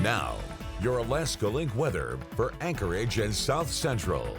Now, your Alaska Link weather for Anchorage and South Central.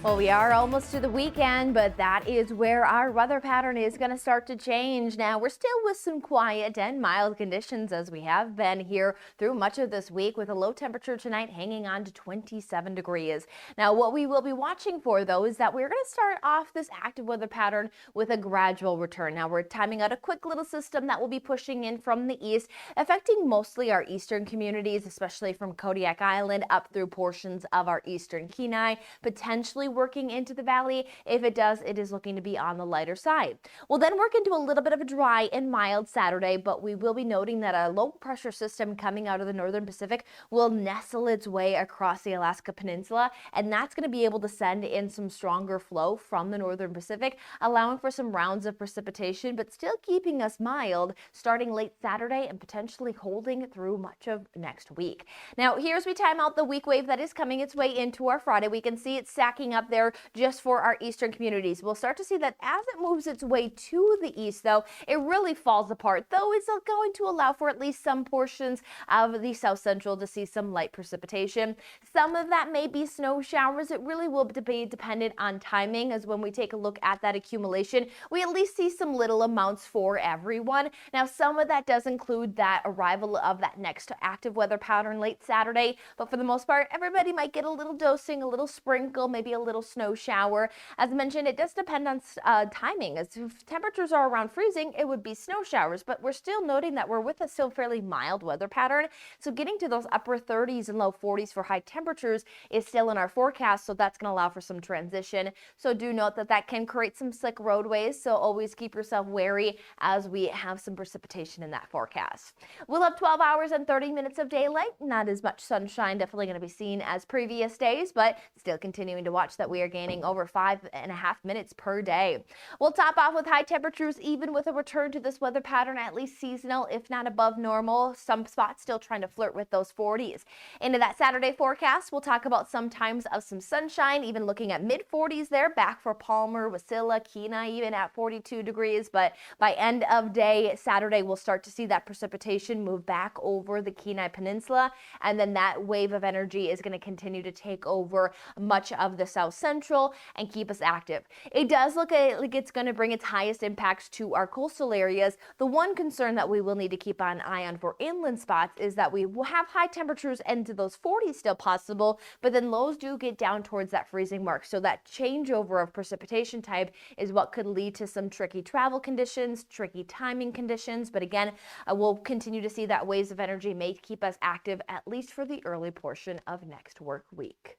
Well, we are almost to the weekend, but that is where our weather pattern is going to start to change. Now, we're still with some quiet and mild conditions as we have been here through much of this week, with a low temperature tonight hanging on to 27 degrees. Now, what we will be watching for, though, is that we're going to start off this active weather pattern with a gradual return. Now, we're timing out a quick little system that will be pushing in from the east, affecting mostly our eastern communities, especially from Kodiak Island up through portions of our eastern Kenai, potentially working into the valley. If it does, it is looking to be on the lighter side. We'll then work into a little bit of a dry and mild Saturday, but we will be noting that a low pressure system coming out of the northern Pacific will nestle its way across the Alaska Peninsula, and that's going to be able to send in some stronger flow from the northern Pacific, allowing for some rounds of precipitation, but still keeping us mild starting late Saturday and potentially holding through much of next week. Now, here's we time out the weak wave that is coming its way into our Friday. We can see it stacking up there just for our eastern communities. We'll start to see that as it moves its way to the east, though, it really falls apart, though it's going to allow for at least some portions of the south central to see some light precipitation. Some of that may be snow showers. It really will be dependent on timing, as when we take a look at that accumulation, we at least see some little amounts for everyone. Now, some of that does include that arrival of that next active weather pattern late Saturday, but for the most part, everybody might get a little dosing, a little sprinkle, maybe a little snow shower. As mentioned, it does depend on timing. As if temperatures are around freezing, it would be snow showers, but we're still noting that we're with a still fairly mild weather pattern. So getting to those upper 30s and low 40s for high temperatures is still in our forecast. So that's going to allow for some transition. So do note that that can create some slick roadways. So always keep yourself wary as we have some precipitation in that forecast. We'll have 12 hours and 30 minutes of daylight. Not as much sunshine definitely going to be seen as previous days, but still continuing to watch that we are gaining over 5.5 minutes per day. We'll top off with high temperatures, even with a return to this weather pattern, at least seasonal, if not above normal. Some spots still trying to flirt with those 40s. Into that Saturday forecast, we'll talk about some times of some sunshine, even looking at mid 40s there, back for Palmer, Wasilla, Kenai, even at 42 degrees. But by end of day Saturday, we'll start to see that precipitation move back over the Kenai Peninsula, and then that wave of energy is going to continue to take over much of the south central and keep us active. It does look like it's going to bring its highest impacts to our coastal areas. The one concern that we will need to keep an eye on for inland spots is that we will have high temperatures into those 40s still possible, but then lows do get down towards that freezing mark. So that changeover of precipitation type is what could lead to some tricky travel conditions, tricky timing conditions. But again, we'll continue to see that waves of energy may keep us active at least for the early portion of next work week.